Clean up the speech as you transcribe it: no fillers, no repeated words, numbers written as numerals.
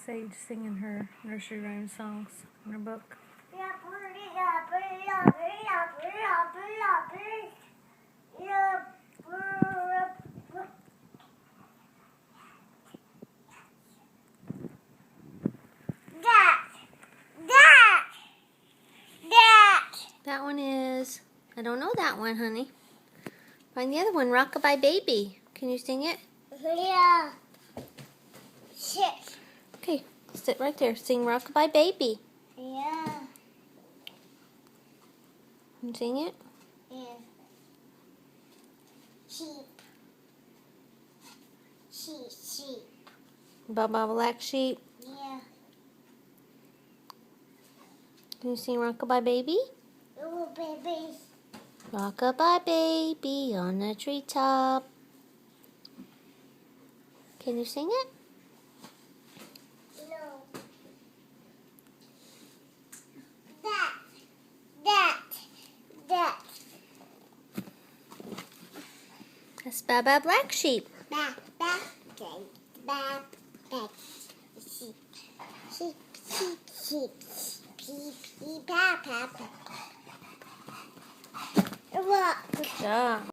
Sage singing her nursery rhyme songs in her book. That one is, I don't know that one, honey. Find the other one, Rockabye Baby. Can you sing it? Yeah. Sit. Okay, sit right there. Sing Rockabye Baby. Yeah. And sing it. Yeah. Sheep. Sheep. Baba Black Sheep. Yeah. Can you sing Rockabye Baby? Little babies. Rockabye Baby on the treetop. Can you sing it? No. That. That's Baba Black Sheep. Ba. Sheep. Beep, pa, pa, pa. Good job.